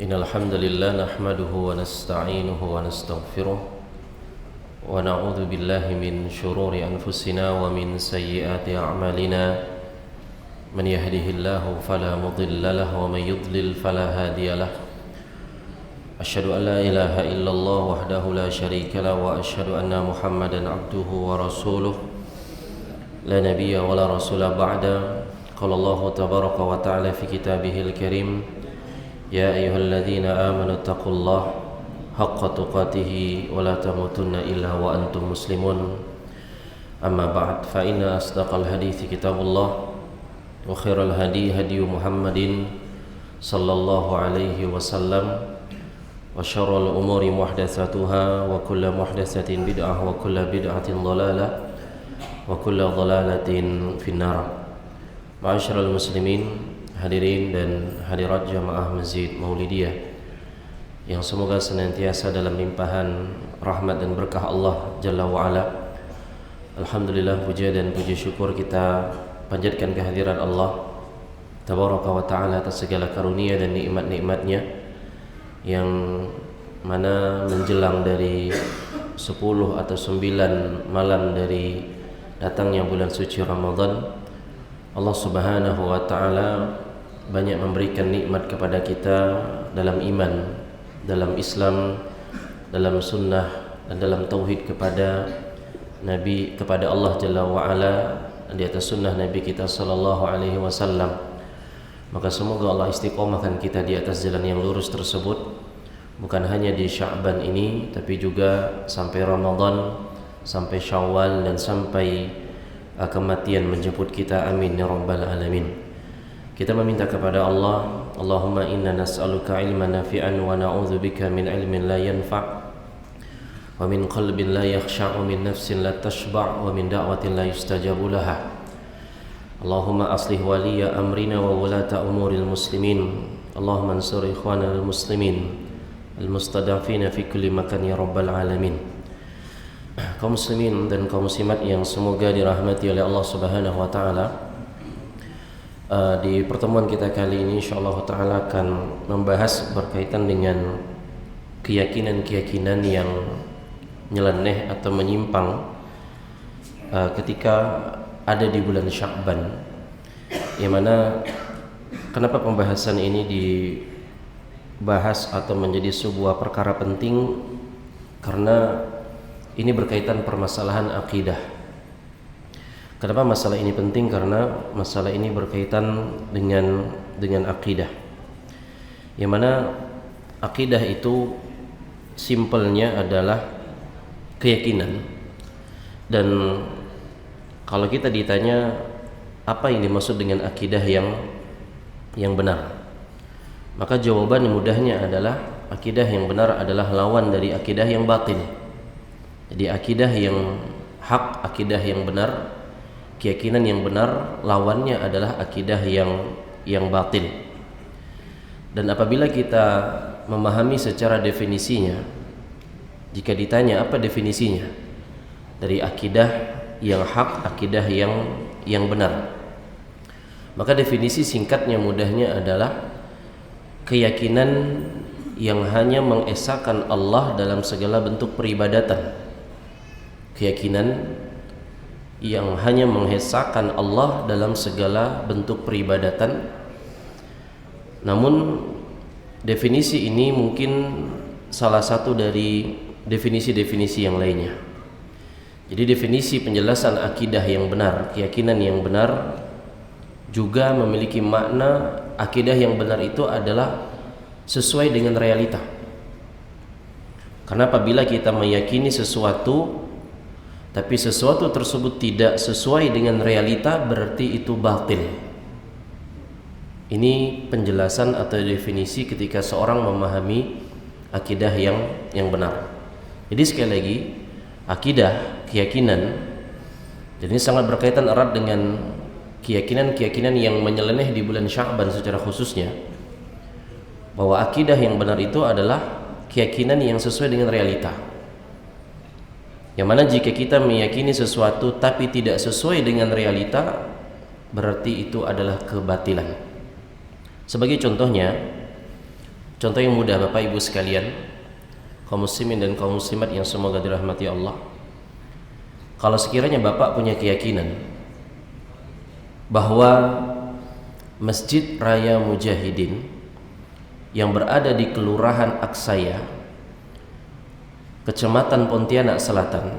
إن الحمد لله نحمده ونستعينه ونستغفره ونعوذ بالله من شرور أنفسنا ومن سيئات أعمالنا من يهده الله فلا مضل له ومن يضلل فلا هادي له أشهد أن لا إله إلا الله وحده لا شريك له وأشهد أن محمدا عبده ورسوله لا نبي ولا رسول بعده قال الله تبارك وتعالى في كتابه الكريم يا أيها الذين آمنوا اتقوا الله حق تقاته ولا تموتن إلا وأنتم مسلمون أما بعد فإن أصدق الحديث كتاب الله وخير الهدي هدي محمد صلى الله عليه وسلم وشر الأمور محدثاتها وكل محدثة بدعة وكل بدعة ضلالة وكل ضلالة في النار. Ma'asyiral muslimin, hadirin dan hadirat jamaah Masjid Maulidiyah yang semoga senantiasa dalam limpahan rahmat dan berkah Allah Jalla wa'ala. Alhamdulillah, puja dan puji syukur kita panjatkan kehadiran Allah Tabaraka wa ta'ala atas segala karunia dan nikmat-nikmatnya yang mana menjelang dari 10 atau 9 malam dari datangnya bulan suci Ramadan, Allah Subhanahu wa ta'ala banyak memberikan nikmat kepada kita dalam iman, dalam Islam, dalam sunnah dan dalam tauhid kepada Nabi, kepada Allah Jalla wa'ala, di atas sunnah Nabi kita sallallahu alaihi wasallam. Maka semoga Allah istiqomahkan kita di atas jalan yang lurus tersebut, bukan hanya di Sya'ban ini tapi juga sampai Ramadan, sampai Syawal dan sampai kematian menjemput kita. Amin ya rabbal alamin. Kita meminta kepada Allah, Allahumma inna nas'aluka ilman nafi'an wa na'udzubika min ilmin la yanfa' wa min qalbin la yakhsha' wa min nafsin la tashba' wa min da'watin la yustajabu laha. Allahumma aslih waliya amrina wa wulata umuril muslimin. Allahumma ansur ikhwana al-muslimin al-mustadafina fi kulli makan ya rabbal alamin. Kaum muslimin dan kaum muslimat yang semoga dirahmati oleh Allah Subhanahu wa taala, di pertemuan kita kali ini insyaallah taala akan membahas berkaitan dengan keyakinan-keyakinan yang nyeleneh atau menyimpang ketika ada di bulan Sya'ban. Yang mana kenapa pembahasan ini dibahas atau menjadi sebuah perkara penting? Karena ini berkaitan permasalahan akidah. Kenapa masalah ini penting? Karena masalah ini berkaitan dengan akidah. Yang mana akidah itu simpelnya adalah keyakinan. Dan kalau kita ditanya apa yang dimaksud dengan akidah yang benar, maka jawaban mudahnya adalah akidah yang benar adalah lawan dari akidah yang batil. Jadi akidah yang hak, akidah yang benar, keyakinan yang benar, lawannya adalah akidah yang batil. Dan apabila kita memahami secara definisinya, jika ditanya apa definisinya dari akidah yang hak, akidah yang benar, maka definisi singkatnya mudahnya adalah keyakinan yang hanya mengesahkan Allah dalam segala bentuk peribadatan. Keyakinan yang hanya mengesahkan Allah dalam segala bentuk peribadatan. Namun definisi ini mungkin salah satu dari definisi-definisi yang lainnya. Jadi definisi penjelasan akidah yang benar, keyakinan yang benar juga memiliki makna akidah yang benar itu adalah sesuai dengan realita. Karena apabila kita meyakini sesuatu tapi sesuatu tersebut tidak sesuai dengan realita, berarti itu batil. Ini penjelasan atau definisi ketika seorang memahami akidah yang benar. Jadi sekali lagi, akidah, keyakinan, dan ini sangat berkaitan erat dengan keyakinan-keyakinan yang menyeleneh di bulan Sya'ban secara khususnya, bahwa akidah yang benar itu adalah keyakinan yang sesuai dengan realita. Yang mana jika kita meyakini sesuatu tapi tidak sesuai dengan realita, berarti itu adalah kebatilan. Sebagai contohnya, Contoh yang mudah Bapak Ibu sekalian, kaum muslimin dan kaum muslimat yang semoga dirahmati Allah. Kalau sekiranya Bapak punya keyakinan bahwa Masjid Raya Mujahidin yang berada di Kelurahan Aksaya, Kecamatan Pontianak Selatan,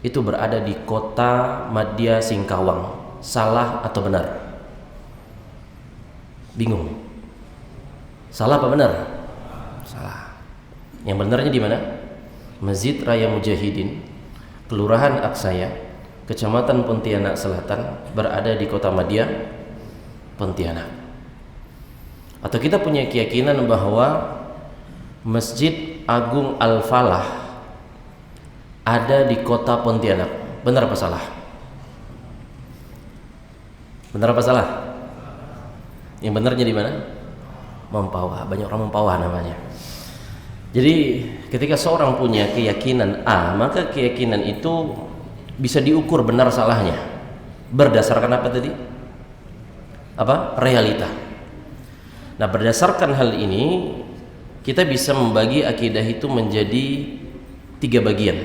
itu berada di Kota Madya Singkawang, salah atau benar? Bingung. Salah apa benar? Salah. Yang benarnya di mana? Masjid Raya Mujahidin, Kelurahan Aksaya, Kecamatan Pontianak Selatan, berada di Kota Madya, Pontianak. Atau kita punya keyakinan bahwa Masjid Agung Al-Falah ada di Kota Pontianak. Benar apa salah? Benar apa salah? Yang benarnya di mana? Mempawah. Banyak orang Mempawah namanya. Jadi ketika seorang punya keyakinan A, maka keyakinan itu bisa diukur benar salahnya berdasarkan apa tadi? Apa? Realita. Nah, berdasarkan hal ini kita bisa membagi akidah itu menjadi 3 bagian.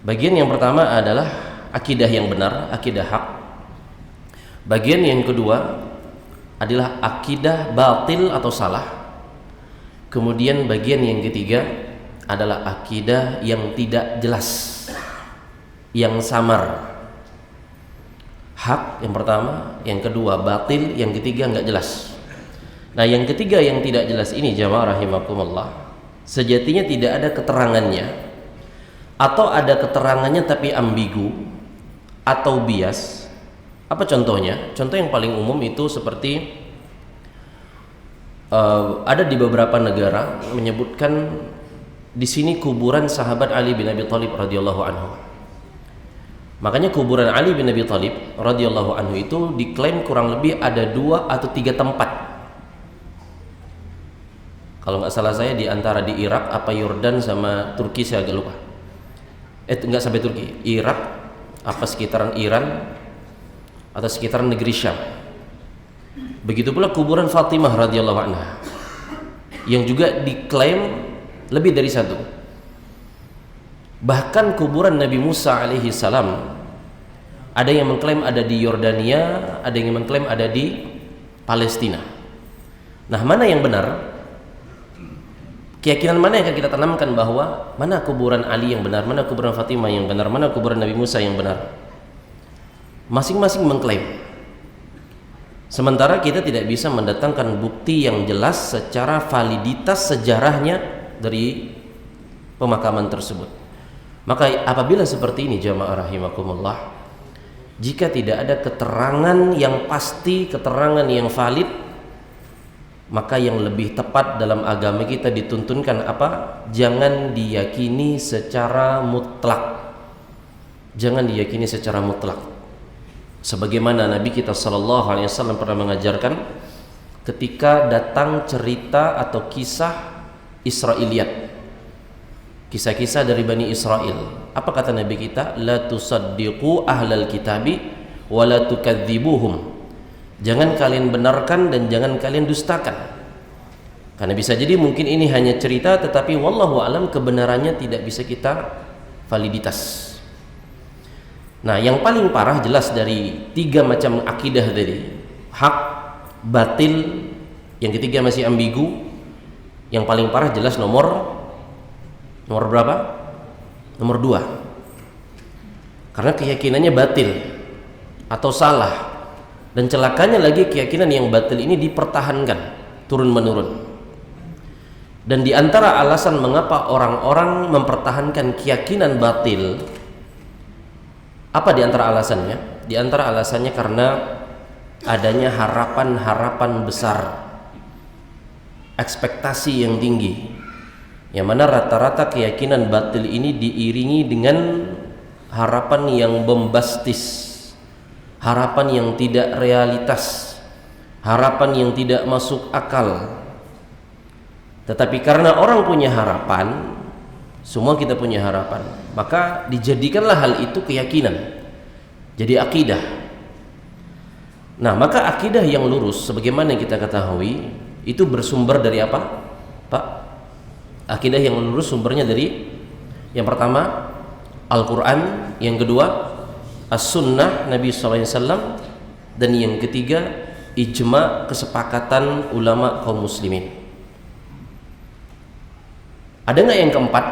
Bagian yang pertama adalah akidah yang benar, akidah hak. Bagian yang kedua adalah akidah batil atau salah. Kemudian bagian yang ketiga adalah akidah yang tidak jelas, yang samar. Hak yang pertama, yang kedua batil, yang ketiga nggak jelas. Nah, yang ketiga yang tidak jelas ini jamaah rahimakumullah, sejatinya tidak ada keterangannya, atau ada keterangannya tapi ambigu atau bias. Apa contohnya? Contoh yang paling umum itu seperti ada di beberapa negara menyebutkan di sini kuburan sahabat Ali bin Abi Thalib radhiyallahu anhu. Makanya kuburan Ali bin Abi Thalib radhiyallahu anhu itu diklaim kurang lebih ada 2 atau 3 tempat. Kalau nggak salah saya di antara di Irak, apa Yordan sama Turki, saya agak lupa. Nggak sampai Turki, Irak, apa sekitaran Iran atau sekitaran negeri Syam. Begitu pula kuburan Fatimah radhiyallahu anha yang juga diklaim lebih dari 1. Bahkan kuburan Nabi Musa alaihi salam ada yang mengklaim ada di Yordania, ada yang mengklaim ada di Palestina. Nah, mana yang benar? Keyakinan mana yang akan kita tanamkan bahwa mana kuburan Ali yang benar, mana kuburan Fatimah yang benar, mana kuburan Nabi Musa yang benar? Masing-masing mengklaim. Sementara kita tidak bisa mendatangkan bukti yang jelas secara validitas sejarahnya dari pemakaman tersebut. Maka apabila seperti ini jamaah rahimakumullah, jika tidak ada keterangan yang pasti, keterangan yang valid, maka yang lebih tepat dalam agama kita dituntunkan apa? Jangan diyakini secara mutlak. Jangan diyakini secara mutlak. Sebagaimana Nabi kita sallallahu alaihi wasallam pernah mengajarkan ketika datang cerita atau kisah Israiliyat, kisah-kisah dari Bani Israel. Apa kata Nabi kita? La tusaddiqu ahlal kitabi wa la tukadzibuhum. Jangan kalian benarkan dan jangan kalian dustakan. Karena bisa jadi mungkin ini hanya cerita, tetapi wallahu alam kebenarannya tidak bisa kita validitas. Nah, yang paling parah jelas dari 3 macam akidah tadi, hak, batil, yang ketiga masih ambigu. Yang paling parah jelas nomor berapa? Nomor 2. Karena keyakinannya batil atau salah. Dan celakanya lagi keyakinan yang batil ini dipertahankan turun menurun. Dan di antara alasan mengapa orang-orang mempertahankan keyakinan batil, apa di antara alasannya? Di antara alasannya karena adanya harapan-harapan besar, ekspektasi yang tinggi, yang mana rata-rata keyakinan batil ini diiringi dengan harapan yang bombastis, harapan yang tidak realitas, harapan yang tidak masuk akal. Tetapi karena orang punya harapan, semua kita punya harapan, maka dijadikanlah hal itu keyakinan, jadi akidah. Nah, maka akidah yang lurus sebagaimana yang kita ketahui itu bersumber dari apa, Pak? Akidah yang lurus sumbernya dari yang pertama Al-Quran, yang kedua As-Sunnah Nabi SAW, dan yang ketiga ijma, kesepakatan ulama kaum muslimin. Ada nggak yang keempat?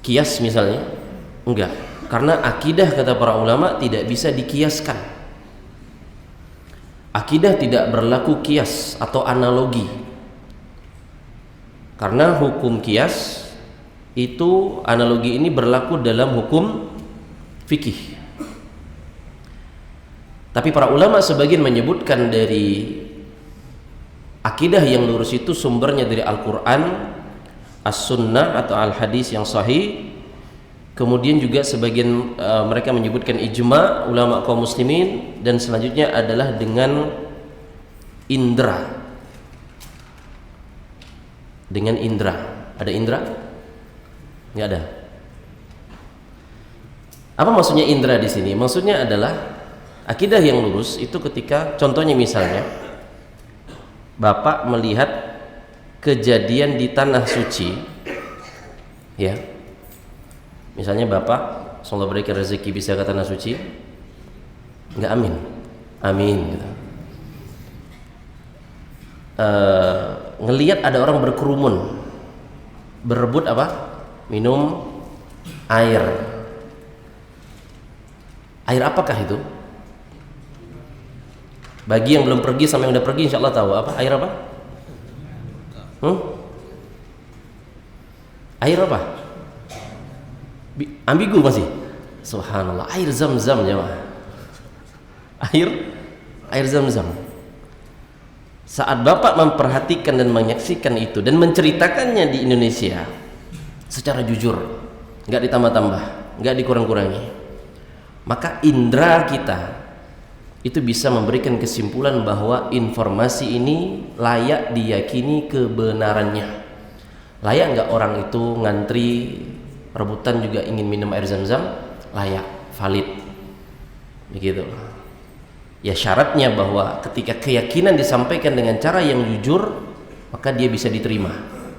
Kias misalnya? Enggak, karena akidah kata para ulama tidak bisa dikiaskan. Akidah tidak berlaku kias atau analogi, karena hukum kias itu, analogi ini berlaku dalam hukum fikih. Tapi para ulama sebagian menyebutkan dari akidah yang lurus itu sumbernya dari Al-Quran, As-Sunnah atau Al-Hadis yang sahih. Kemudian juga sebagian mereka menyebutkan ijma ulama kaum muslimin, dan selanjutnya adalah dengan indra. Dengan indra. Ada indra? Nggak ada. Apa maksudnya indra di sini? Maksudnya adalah akidah yang lurus itu ketika, contohnya misalnya Bapak melihat kejadian di tanah suci, ya. Misalnya Bapak, semoga berikan rezeki bisa ke tanah suci, nggak amin, amin. Gitu. Ngelihat ada orang berkerumun, berebut apa? Minum air. Air apakah itu? Bagi yang belum pergi sama yang udah pergi insya Allah tahu apa? Air apa? Air apa? Ambigu masih. Subhanallah, air Zam-Zam jemaah. Air Zam-Zam. Saat Bapak memperhatikan dan menyaksikan itu dan menceritakannya di Indonesia secara jujur, nggak ditambah-tambah, nggak dikurang-kurangi, maka indera kita itu bisa memberikan kesimpulan bahwa informasi ini layak diyakini kebenarannya. Layak nggak orang itu ngantri rebutan juga ingin minum air Zam-Zam? Layak, valid, begitu. Ya syaratnya bahwa ketika keyakinan disampaikan dengan cara yang jujur, maka dia bisa diterima,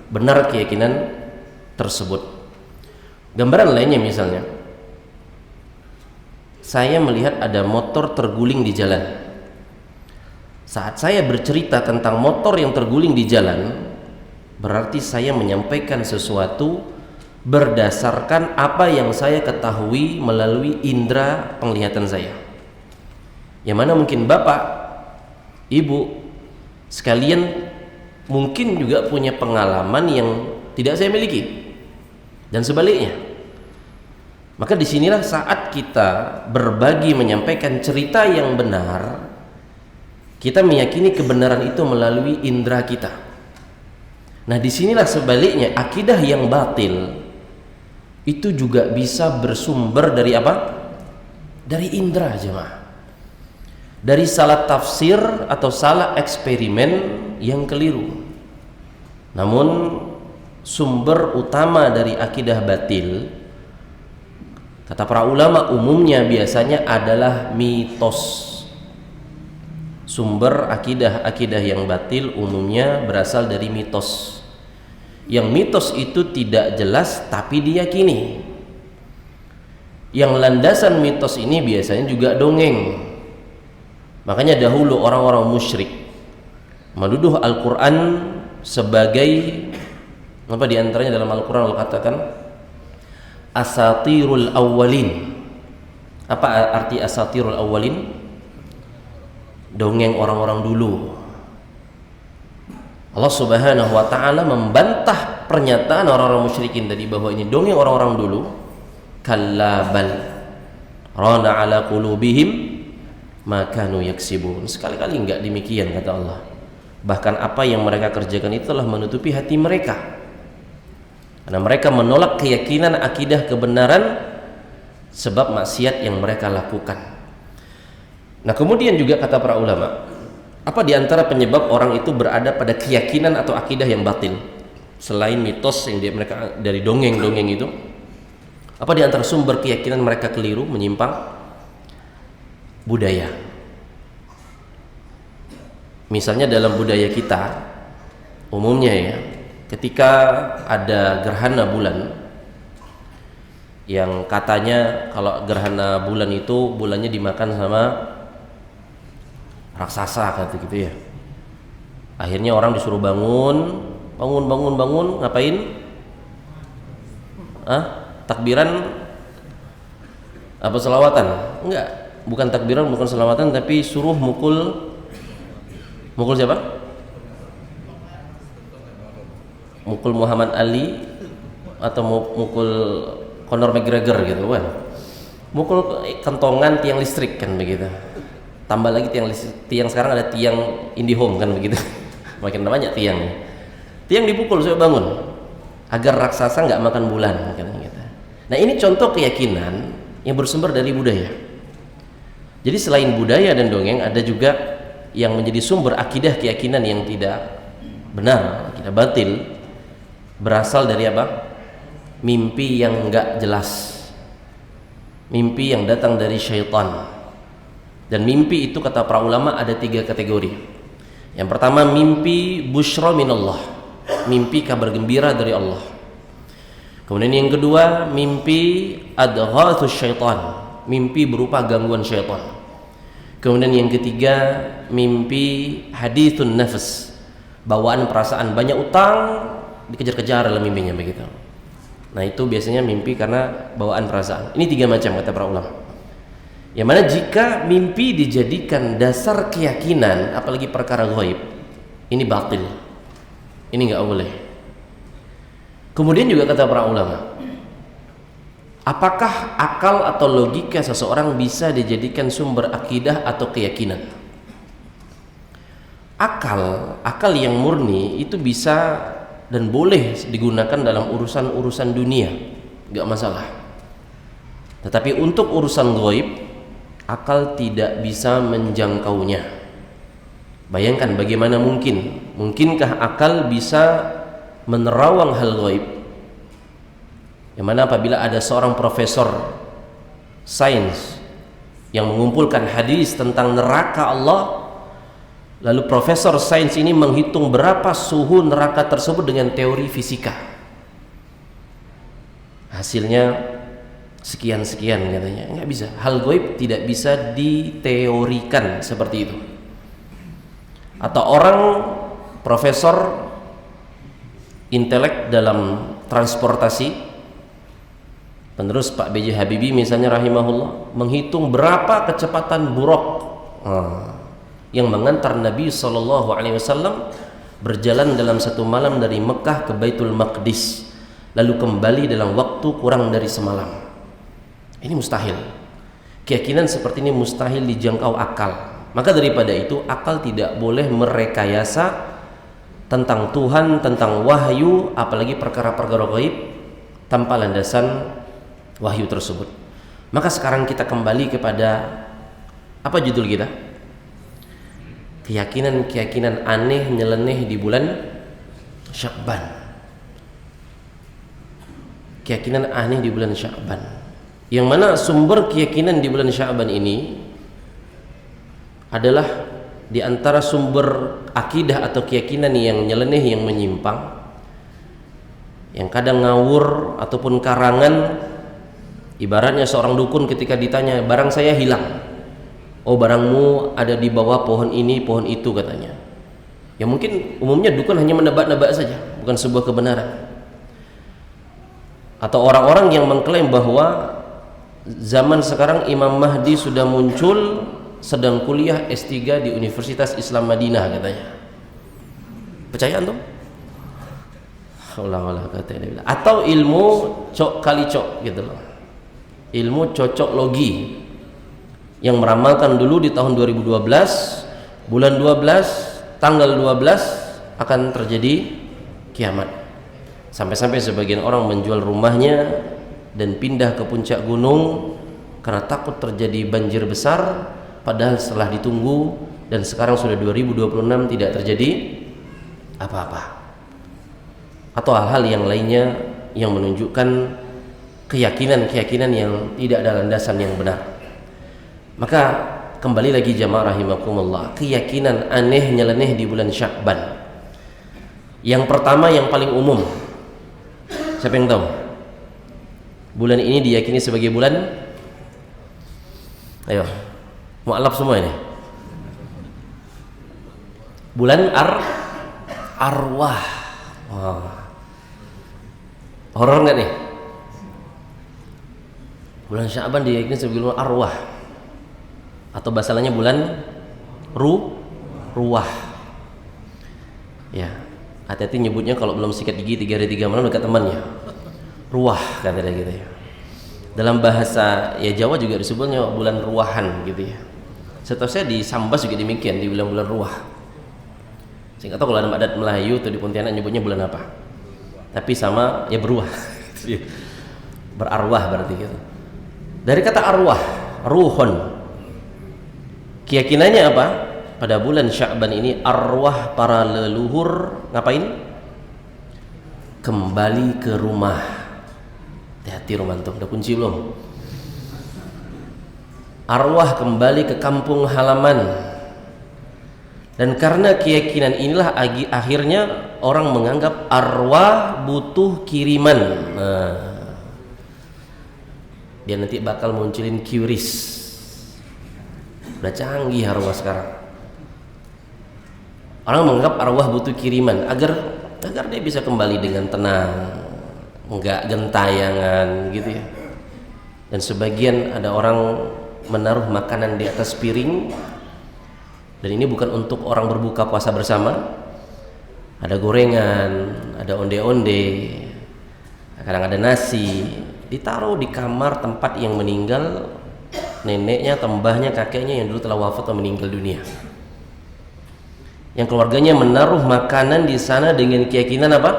benar keyakinan tersebut. Gambaran lainnya misalnya, saya melihat ada motor terguling di jalan. Saat saya bercerita tentang motor yang terguling di jalan, berarti saya menyampaikan sesuatu berdasarkan apa yang saya ketahui melalui indera penglihatan saya. Yang mana mungkin Bapak, Ibu sekalian mungkin juga punya pengalaman yang tidak saya miliki, dan sebaliknya. Maka disinilah saat kita berbagi menyampaikan cerita yang benar, kita meyakini kebenaran itu melalui indera kita. Nah disinilah sebaliknya, akidah yang batil itu juga bisa bersumber dari apa? Dari indera jemaah. Dari salah tafsir atau salah eksperimen yang keliru. Namun sumber utama dari akidah batil, kata para ulama, umumnya biasanya adalah mitos. Sumber akidah yang batil umumnya berasal dari mitos. Yang mitos itu tidak jelas tapi diyakini. Yang landasan mitos ini biasanya juga dongeng. Makanya dahulu orang-orang musyrik menuduh Al-Quran sebagai apa, diantaranya dalam Al-Quran Allah katakan asatirul awwalin. Apa arti asatirul awwalin? Dongeng orang-orang dulu. Allah Subhanahu wa ta'ala membantah pernyataan orang-orang musyrikin tadi bahwa ini dongeng orang-orang dulu. Kalla bal rana ala qulubihim ma kanu yaksibun. Sekali-kali enggak demikian kata Allah. Bahkan apa yang mereka kerjakan itu telah menutupi hati mereka. Karena mereka menolak keyakinan akidah kebenaran sebab maksiat yang mereka lakukan. Nah kemudian juga kata para ulama, apa diantara penyebab orang itu berada pada keyakinan atau akidah yang batil selain mitos yang mereka dari dongeng-dongeng itu? Apa diantara sumber keyakinan mereka keliru, menyimpang? Budaya. Misalnya dalam budaya kita Umumnya ya, ketika ada gerhana bulan, yang katanya kalau gerhana bulan itu bulannya dimakan sama raksasa kata gitu ya. Akhirnya orang disuruh bangun, ngapain? Takbiran apa selawatan? Enggak, bukan takbiran, bukan selawatan, tapi suruh mukul siapa? Mukul Muhammad Ali atau mukul Conor McGregor gitu kan. Mukul kentongan tiang listrik kan begitu. Tambah lagi tiang sekarang ada tiang IndiHome kan begitu. Makin banyak tiangnya. Tiang dipukul supaya bangun agar raksasa nggak makan bulan kan gitu. Nah, ini contoh keyakinan yang bersumber dari budaya. Jadi selain budaya dan dongeng, ada juga yang menjadi sumber akidah keyakinan yang tidak benar, akidah batil, berasal dari apa? Mimpi yang enggak jelas, mimpi yang datang dari syaitan. Dan mimpi itu kata para ulama ada 3 kategori. Yang pertama mimpi busyra minallah, mimpi kabar gembira dari Allah. Kemudian yang kedua mimpi adghathus syaitan, mimpi berupa gangguan syaitan. Kemudian yang ketiga mimpi hadithun nafs, bawaan perasaan, banyak utang dikejar-kejar dalam mimpinya begitu. Nah, itu biasanya mimpi karena bawaan perasaan. Ini 3 macam kata para ulama. Yang mana jika mimpi dijadikan dasar keyakinan, apalagi perkara ghaib, ini batil. Ini enggak boleh. Kemudian juga kata para ulama, apakah akal atau logika seseorang bisa dijadikan sumber akidah atau keyakinan? Akal yang murni itu bisa dan boleh digunakan dalam urusan-urusan dunia, enggak masalah. Tetapi untuk urusan ghaib, akal tidak bisa menjangkaunya. Bayangkan bagaimana mungkinkah akal bisa menerawang hal ghaib? Yang mana apabila ada seorang profesor sains yang mengumpulkan hadis tentang neraka Allah, lalu profesor sains ini menghitung berapa suhu neraka tersebut dengan teori fisika, hasilnya sekian-sekian katanya. Nggak bisa, hal gaib tidak bisa diteorikan seperti itu. Atau orang profesor intelek dalam transportasi, penerus Pak B.J. Habibie misalnya rahimahullah, menghitung berapa kecepatan buruk yang mengantar Nabi SAW berjalan dalam satu malam dari Mekah ke Baitul Maqdis, lalu kembali dalam waktu kurang dari semalam. Ini mustahil. Keyakinan seperti ini mustahil dijangkau akal. Maka daripada itu akal tidak boleh merekayasa tentang Tuhan, tentang wahyu, apalagi perkara-perkara gaib tanpa landasan wahyu tersebut. Maka sekarang kita kembali kepada apa judul kita? Keyakinan-keyakinan aneh nyeleneh di bulan Sya'ban. Keyakinan aneh di bulan Sya'ban. Yang mana sumber keyakinan di bulan Sya'ban ini adalah di antara sumber akidah atau keyakinan yang nyeleneh, yang menyimpang, yang kadang ngawur ataupun karangan. Ibaratnya seorang dukun ketika ditanya, barang saya hilang, oh barangmu ada di bawah pohon ini, pohon itu katanya. Ya mungkin umumnya dukun hanya menebak-nebak saja, bukan sebuah kebenaran. Atau orang-orang yang mengklaim bahwa zaman sekarang Imam Mahdi sudah muncul, sedang kuliah S3 di Universitas Islam Madinah katanya. Percaya antum? Atau ilmu cok kali cok gitu loh, ilmu cocok logi yang meramalkan dulu di tahun 2012 bulan 12 tanggal 12 akan terjadi kiamat. Sampai-sampai sebagian orang menjual rumahnya dan pindah ke puncak gunung karena takut terjadi banjir besar, padahal setelah ditunggu dan sekarang sudah 2026 tidak terjadi apa-apa. Atau hal-hal yang lainnya yang menunjukkan keyakinan-keyakinan yang tidak ada landasan yang benar. Maka kembali lagi jamaah rahimakumullah, keyakinan aneh nyeleneh di bulan Sya'ban. Yang pertama yang paling umum, siapa yang tahu? Bulan ini diyakini sebagai bulan, ayo, mu'alaf semua ini. Bulan arwah. Wah. Horor nggak nih? Bulan Sya'ban diyakini sebagai bulan arwah, atau bahasa lainnya bulan ruwah. Ya, hati-hati nyebutnya kalau belum sikat gigi 3 hari 3 malam dekat temannya. Ruwah kata dia gitu ya. Dalam bahasa ya Jawa juga disebutnya bulan ruahan gitu ya. Setahu saya di Sambas juga demikian, di bulan-bulan ruah. Saya nggak tahu kalau dalam adat Melayu atau di Pontianak nyebutnya bulan apa. Tapi sama ya beruah. Berarwah berarti gitu. Dari kata arwah, ruhun. Keyakinannya apa? Pada bulan Sya'ban ini arwah para leluhur ngapain? Kembali ke rumah. Hati-hati romantum, udah kunci belum? Arwah kembali ke kampung halaman. Dan karena keyakinan inilah akhirnya orang menganggap arwah butuh kiriman. Nah, dia nanti bakal munculin QRIS. Udah canggih arwah sekarang. Orang menganggap arwah butuh kiriman agar dia bisa kembali dengan tenang, enggak gentayangan gitu ya. Dan sebagian ada orang menaruh makanan di atas piring, dan ini bukan untuk orang berbuka puasa bersama. Ada gorengan, ada onde-onde, kadang ada nasi, ditaruh di kamar tempat yang meninggal neneknya, mbahnya, kakeknya yang dulu telah wafat atau meninggal dunia. Yang keluarganya menaruh makanan di sana dengan keyakinan apa?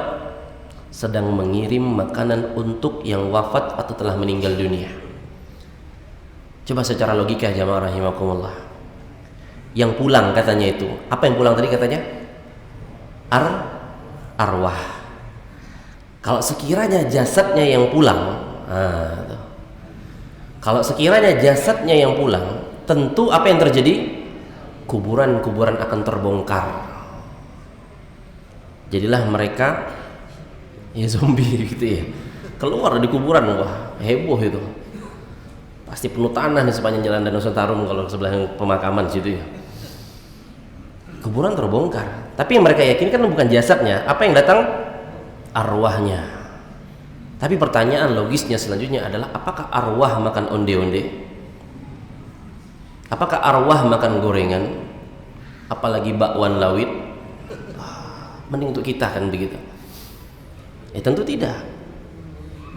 Sedang mengirim makanan untuk yang wafat atau telah meninggal dunia. Coba secara logika jamaah rahimakumullah. Yang pulang katanya itu, apa yang pulang tadi katanya? Arwah. Kalau sekiranya jasadnya yang pulang, kalau sekiranya jasadnya yang pulang, tentu apa yang terjadi? Kuburan-kuburan akan terbongkar. Jadilah mereka ya zombie gitu ya. Keluar dari kuburan, wah heboh itu. Pasti penuh tanah di sepanjang jalan Danau Sentarum kalau sebelah pemakaman situ ya. Kuburan terbongkar. Tapi yang mereka yakin kan bukan jasadnya, apa yang datang? Arwahnya. Tapi pertanyaan logisnya selanjutnya adalah, apakah arwah makan onde-onde? Apakah arwah makan gorengan? Apalagi bakwan lawit? Mending untuk kita kan begitu. Ya tentu tidak.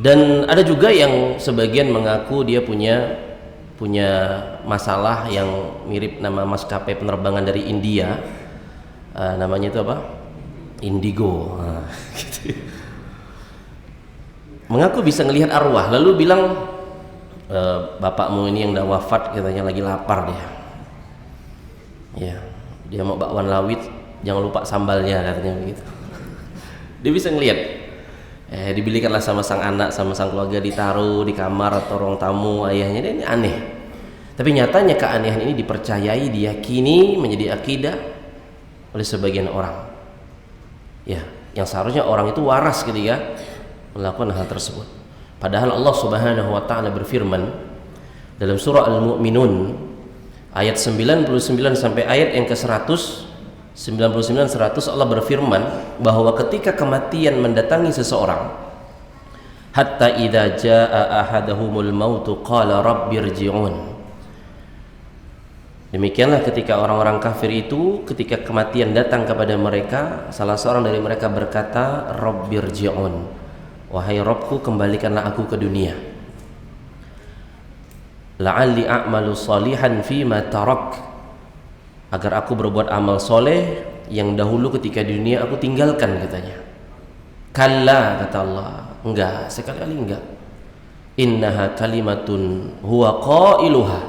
Dan ada juga yang sebagian mengaku dia punya masalah yang mirip nama maskapai penerbangan dari India. Namanya itu apa? Indigo. Gitu. Mengaku bisa ngelihat arwah, lalu bilang, bapakmu ini yang udah wafat katanya lagi lapar dia. Ya, dia mau bakwan lawit, jangan lupa sambalnya katanya begitu. Dia bisa ngelihat. Dibelikanlah sama sang anak, sama sang keluarga, ditaruh di kamar atau ruang tamu ayahnya. Ini aneh. Tapi nyatanya keanehan ini dipercayai, diyakini menjadi akidah oleh sebagian orang. Ya, yang seharusnya orang itu waras ketika melakukan hal tersebut. Padahal Allah Subhanahu wa taala berfirman dalam surah Al-Mu'minun ayat 99 sampai ayat yang ke-100, 99 100, Allah berfirman bahwa ketika kematian mendatangi seseorang, hatta idza jaa ahadahumul maut qala rabbirji'un. Demikianlah ketika orang-orang kafir itu ketika kematian datang kepada mereka, salah seorang dari mereka berkata, rabbirji'un. Wahai Rabbku, kembalikanlah aku ke dunia. La'alli a'malu salihan fima tarak, agar aku berbuat amal soleh yang dahulu ketika di dunia aku tinggalkan katanya. Kalla kata Allah, enggak, sekali-kali enggak. Innaha kalimatun huwa qailuha,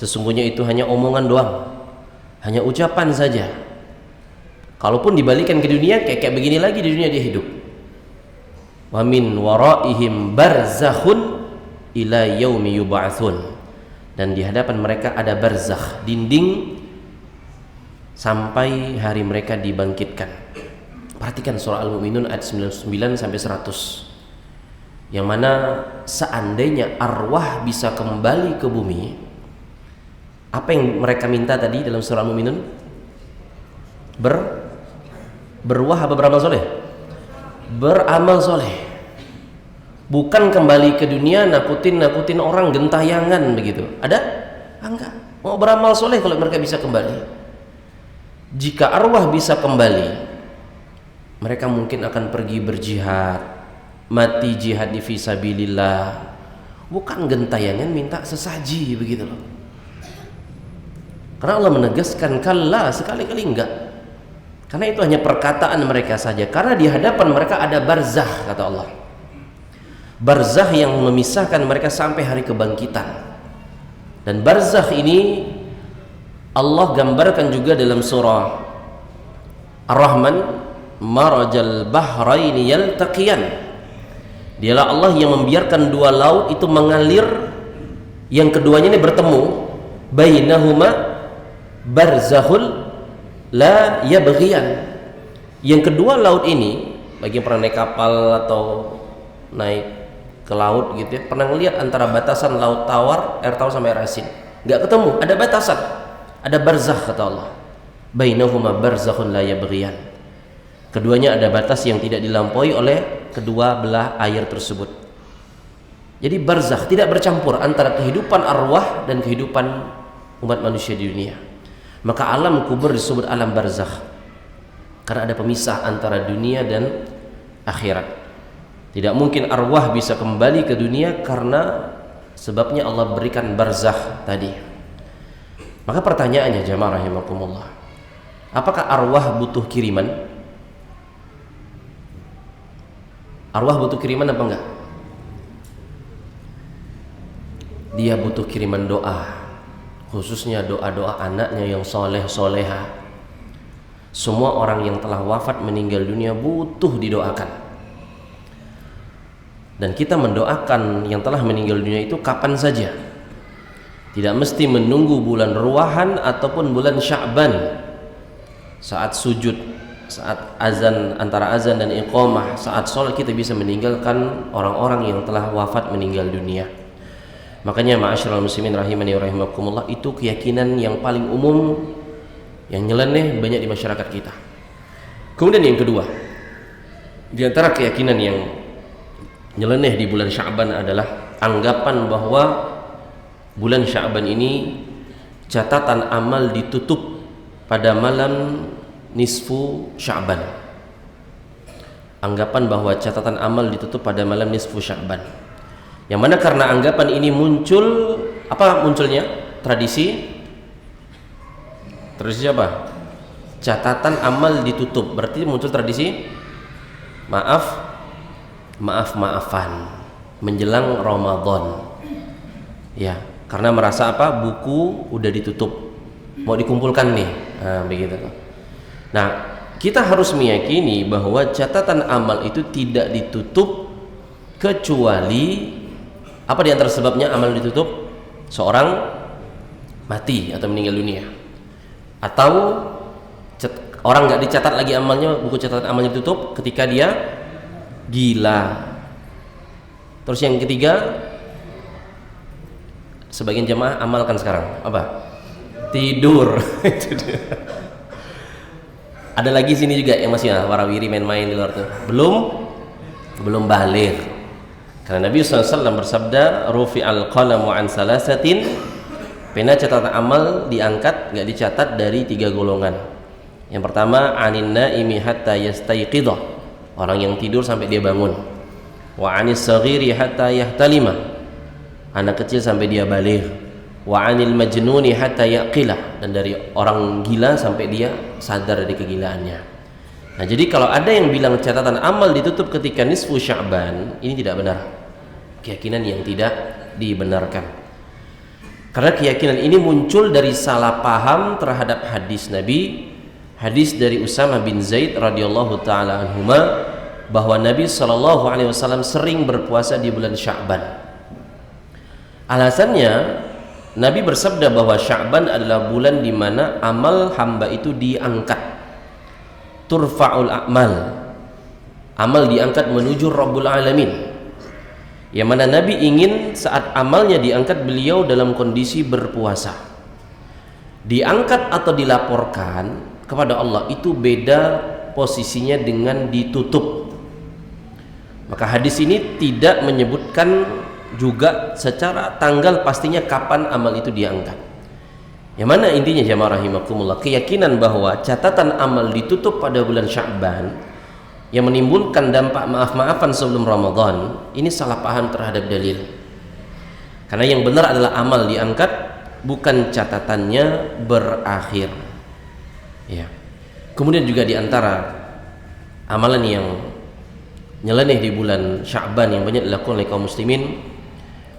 sesungguhnya itu hanya omongan doang, hanya ucapan saja. Kalaupun dibalikan ke dunia kayak begini lagi, di dunia dia hidup. Wa min waraihim barzakhun ila yaumi yub'atsun, dan di hadapan mereka ada barzakh, dinding, sampai hari mereka dibangkitkan. Perhatikan surah Al-Mu'minun ayat 99 sampai 100. Yang mana seandainya arwah bisa kembali ke bumi, apa yang mereka minta tadi dalam surah Al-Mu'minun? Berwah apa beramal soleh? Beramal soleh. Bukan kembali ke dunia nakutin orang gentayangan begitu. Ada? Enggak. Mau beramal soleh kalau mereka bisa kembali. Jika arwah bisa kembali, mereka mungkin akan pergi berjihad, mati jihad di fisabilillah. Bukan gentayangan minta sesaji begitu loh. Karena Allah menegaskan kalla, sekali-kali enggak. Karena itu hanya perkataan mereka saja. Karena di hadapan mereka ada barzakh, kata Allah. Barzakh yang memisahkan mereka sampai hari kebangkitan. Dan barzakh ini Allah gambarkan juga dalam surah Ar-Rahman, marajal bahraini yaltaqiyan. Dialah Allah yang membiarkan dua laut itu mengalir, yang keduanya ini bertemu, bainahuma barzakhul la yabghiyan. Yang kedua laut ini, bagi yang pernah naik kapal atau naik ke laut gitu ya, pernah ngelihat antara batasan laut tawar, air tawar sama air asin, nggak ketemu, ada batasan, ada barzakh, kata Allah. Bainahuma barzakhun la yabghiyan. Keduanya ada batas yang tidak dilampaui oleh kedua belah air tersebut. Jadi barzakh tidak bercampur antara kehidupan arwah dan kehidupan umat manusia di dunia. Maka alam kubur disebut alam barzakh karena ada pemisah antara dunia dan akhirat. Tidak mungkin arwah bisa kembali ke dunia karena sebabnya Allah berikan barzakh tadi. Maka pertanyaannya jamaah rahimakumullah, apakah arwah butuh kiriman? Arwah butuh kiriman apa enggak? Dia butuh kiriman doa, khususnya doa-doa anaknya yang soleh soleha. Semua orang yang telah wafat meninggal dunia butuh didoakan. Dan kita mendoakan yang telah meninggal dunia itu kapan saja. Tidak mesti menunggu bulan Ruwahan ataupun bulan Sya'ban. Saat sujud, saat azan, antara azan dan iqamah, saat sholat kita bisa meninggalkan orang-orang yang telah wafat meninggal dunia. Makanya ma'asyiral muslimin rahimani wa rahimakumullah, itu keyakinan yang paling umum yang nyeleneh banyak di masyarakat kita. Kemudian yang kedua, di antara keyakinan yang nyeleneh di bulan Sya'ban adalah anggapan bahwa bulan Sya'ban ini catatan amal ditutup pada malam nisfu Sya'ban. Anggapan bahwa catatan amal ditutup pada malam nisfu Sya'ban. Yang mana karena anggapan ini muncul, apa munculnya? Tradisi apa? Catatan amal ditutup. Berarti muncul tradisi maaf-maafan menjelang Ramadan. Ya, karena merasa apa? Buku udah ditutup, mau dikumpulkan nih. Nah, begitu. Nah, kita harus meyakini bahwa catatan amal itu tidak ditutup kecuali apa di antara sebabnya amal ditutup? Seorang mati atau meninggal dunia, atau orang nggak dicatat lagi amalnya, buku catatan amalnya ditutup ketika dia gila. Terus yang ketiga, sebagian jemaah amalkan sekarang apa? Tidur. Itu dia. Ada lagi sini juga yang masih warawiri main-main di luar tuh, belum balik. Karena Nabi SAW bersabda, rufi'al qalamu an salasatin, pena catatan amal diangkat, nggak dicatat dari 3 golongan. Yang pertama, anin naimi hatta yastayqidha, orang yang tidur sampai dia bangun. Wa anis saghiri hatta yahtalima, anak kecil sampai dia baligh. Wa anil majnuni hatta yaqila, dan dari orang gila sampai dia sadar dari kegilaannya. Nah, jadi kalau ada yang bilang catatan amal ditutup ketika nisfu Sya'ban, ini tidak benar. Keyakinan yang tidak dibenarkan. Karena keyakinan ini muncul dari salah paham terhadap hadis Nabi, hadis dari Usama bin Zaid radhiyallahu taala anhuma, bahwa Nabi SAW sering berpuasa di bulan Sya'ban. Alasannya, Nabi bersabda bahwa Sya'ban adalah bulan di mana amal hamba itu diangkat. turfa'ul a'mal, amal diangkat menuju Rabbul Alamin. Yang mana Nabi ingin saat amalnya diangkat beliau dalam kondisi berpuasa. Diangkat atau dilaporkan kepada Allah itu beda posisinya dengan ditutup. Maka hadis ini tidak menyebutkan juga secara tanggal pastinya kapan amal itu diangkat. Yang mana intinya jamaah rahimakumullah, keyakinan bahwa catatan amal ditutup pada bulan Sya'ban yang menimbulkan dampak maaf-maafan sebelum Ramadan, ini salah paham terhadap dalil. Karena yang benar adalah amal diangkat, bukan catatannya berakhir. Ya. Kemudian juga diantara amalan yang nyeleneh di bulan Sya'ban yang banyak dilakukan oleh kaum muslimin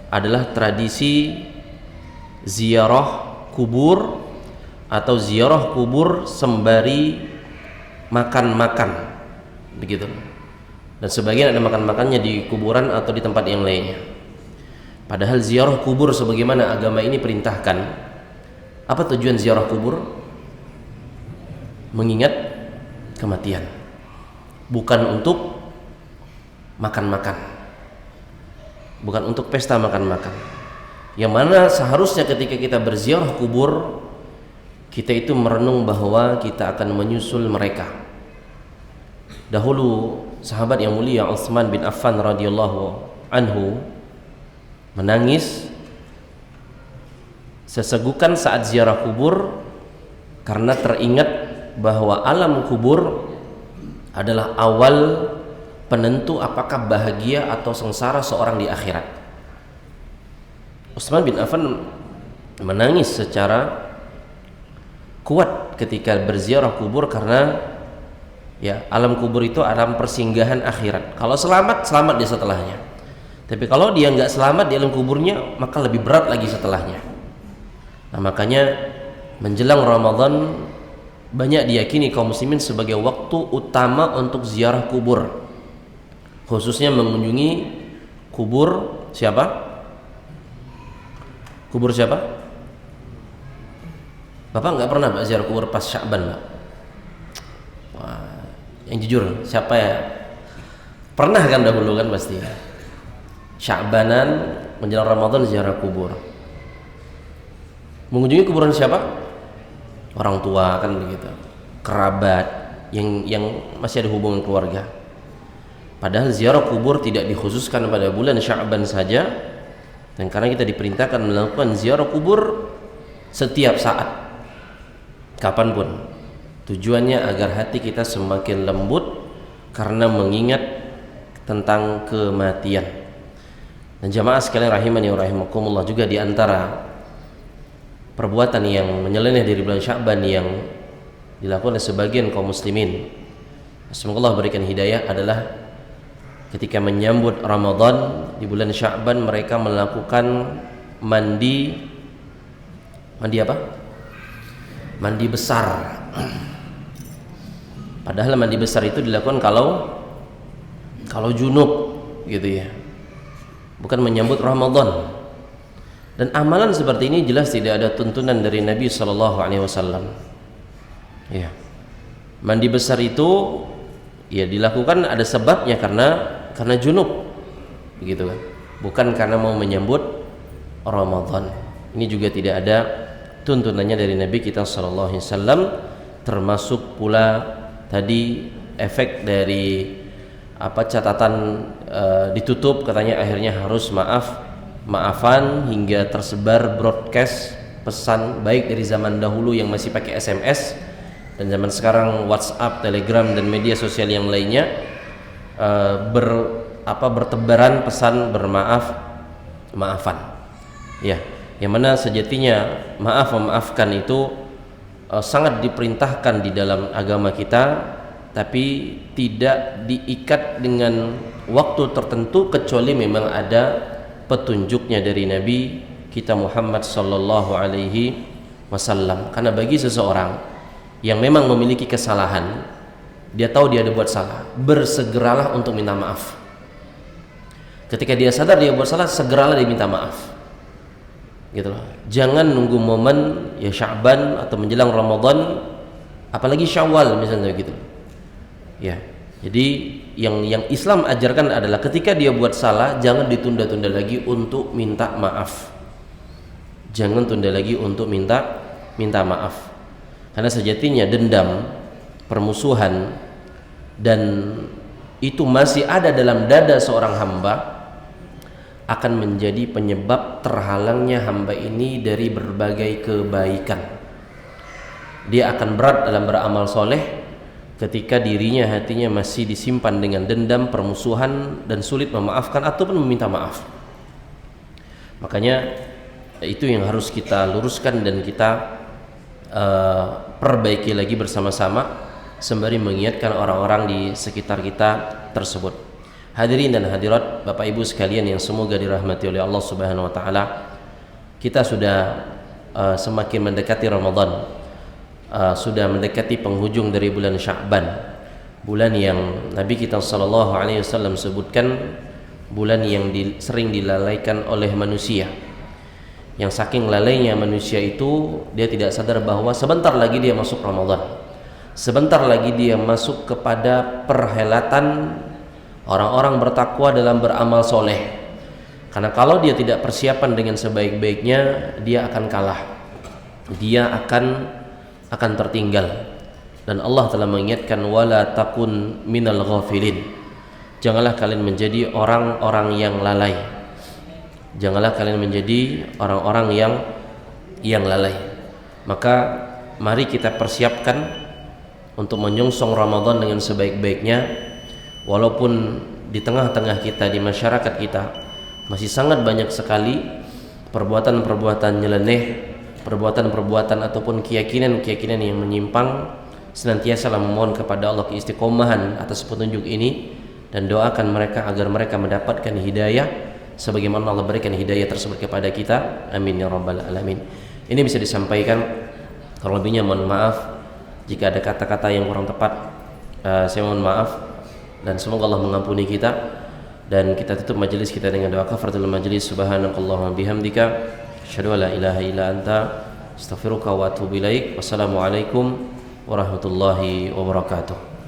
adalah tradisi ziarah kubur atau ziarah kubur sembari makan-makan, begitu. Dan sebagian ada makan-makannya di kuburan atau di tempat yang lainnya. Padahal ziarah kubur sebagaimana agama ini perintahkan. Apa tujuan ziarah kubur? Mengingat kematian, bukan untuk makan-makan, bukan untuk pesta makan-makan. Yang mana seharusnya ketika kita berziarah kubur, kita itu merenung bahwa kita akan menyusul mereka. Dahulu sahabat yang mulia Utsman bin Affan radhiyallahu anhu menangis sesegukan saat ziarah kubur karena teringat bahwa alam kubur adalah awal penentu apakah bahagia atau sengsara seorang di akhirat. Utsman bin Affan menangis secara kuat ketika berziarah kubur karena ya, alam kubur itu alam persinggahan akhirat. Kalau selamat, selamat di setelahnya. Tapi kalau dia nggak selamat di alam kuburnya, maka lebih berat lagi setelahnya. Nah, makanya menjelang Ramadan banyak diyakini kaum muslimin sebagai waktu utama untuk ziarah kubur, khususnya mengunjungi kubur siapa? Kubur siapa? Bapak nggak pernah Pak ziarah kubur pas Sya'ban, Pak? Wah, yang jujur, siapa ya? Pernah kan dahulu kan pasti. Sya'banan menjelang Ramadan ziarah kubur. Mengunjungi kuburan siapa? Orang tua kan begitu. Kerabat yang masih ada hubungan keluarga. Padahal ziarah kubur tidak dikhususkan pada bulan Sya'ban saja. Dan karena kita diperintahkan melakukan ziarah kubur setiap saat, kapanpun, tujuannya agar hati kita semakin lembut karena mengingat tentang kematian. Dan jamaah sekalian rahimani wa rahimakumullah, juga diantara perbuatan yang menyeleneh dari bulan Sya'ban yang dilakukan oleh sebagian kaum muslimin, semoga Allah berikan hidayah, adalah ketika menyambut Ramadan di bulan Sya'ban mereka melakukan mandi apa? Mandi besar. Padahal mandi besar itu dilakukan kalau junub gitu ya, bukan menyambut Ramadan. Dan amalan seperti ini jelas tidak ada tuntunan dari Nabi SAW. Ya, mandi besar itu ya dilakukan ada sebabnya karena junub, begitu kan, bukan karena mau menyambut Ramadan. Ini juga tidak ada tuntunannya dari Nabi kita SAW. Termasuk pula tadi efek dari catatan ditutup, katanya akhirnya harus maafan hingga tersebar broadcast pesan, baik dari zaman dahulu yang masih pakai SMS dan zaman sekarang WhatsApp, Telegram dan media sosial yang lainnya, bertebaran pesan maafan ya, yang mana sejatinya memaafkan itu sangat diperintahkan di dalam agama kita, tapi tidak diikat dengan waktu tertentu kecuali memang ada petunjuknya dari Nabi kita Muhammad sallallahu alaihi wasallam. Karena bagi seseorang yang memang memiliki kesalahan, dia tahu dia ada buat salah, bersegeralah untuk minta maaf. Ketika dia sadar dia buat salah, segeralah dia minta maaf, gitu loh. Jangan nunggu momen ya Sya'ban atau menjelang Ramadan, apalagi Syawal misalnya gitu. Ya. Jadi yang Islam ajarkan adalah ketika dia buat salah, jangan ditunda-tunda lagi untuk minta maaf. Jangan tunda lagi untuk minta maaf. Karena sejatinya dendam, permusuhan, dan itu masih ada dalam dada seorang hamba akan menjadi penyebab terhalangnya hamba ini dari berbagai kebaikan. Dia akan berat dalam beramal soleh ketika dirinya, hatinya masih disimpan dengan dendam, permusuhan, dan sulit memaafkan ataupun meminta maaf. Makanya itu yang harus kita luruskan dan kita perbaiki lagi bersama-sama sembari mengingatkan orang-orang di sekitar kita tersebut. Hadirin dan hadirat, Bapak Ibu sekalian yang semoga dirahmati oleh Allah Subhanahu wa taala. Kita sudah semakin mendekati Ramadan. Sudah mendekati penghujung dari bulan Sya'ban, bulan yang Nabi kita sallallahu alaihi wasallam sebutkan bulan yang sering dilalaikan oleh manusia. Yang saking lalainya manusia itu, dia tidak sadar bahwa sebentar lagi dia masuk Ramadan. Sebentar lagi dia masuk kepada perhelatan orang-orang bertakwa dalam beramal soleh. Karena kalau dia tidak persiapan dengan sebaik-baiknya, dia akan kalah. Dia akan tertinggal. Dan Allah telah mengingatkan, wala takun minal ghafilin. Janganlah kalian menjadi orang-orang yang lalai. Janganlah kalian menjadi orang-orang yang lalai. Maka mari kita persiapkan untuk menyongsong Ramadan dengan sebaik-baiknya. Walaupun di tengah-tengah kita, di masyarakat kita masih sangat banyak sekali perbuatan-perbuatan nyeleneh, perbuatan-perbuatan ataupun keyakinan-keyakinan yang menyimpang, senantiasalah memohon kepada Allah keistiqomahan atas petunjuk ini dan doakan mereka agar mereka mendapatkan hidayah sebagaimana Allah berikan hidayah tersebut kepada kita. Amin ya rabbal alamin. Ini bisa disampaikan, kalau lebihnya mohon maaf jika ada kata-kata yang kurang tepat. Saya mohon maaf dan semoga Allah mengampuni kita. Dan kita tutup majelis kita dengan doa kafaratul majelis. Subhanakallahumma bihamdika asyhadu an la ilaha illa anta astaghfiruka wa atubu ilaik. Wassalamualaikum warahmatullahi wabarakatuh.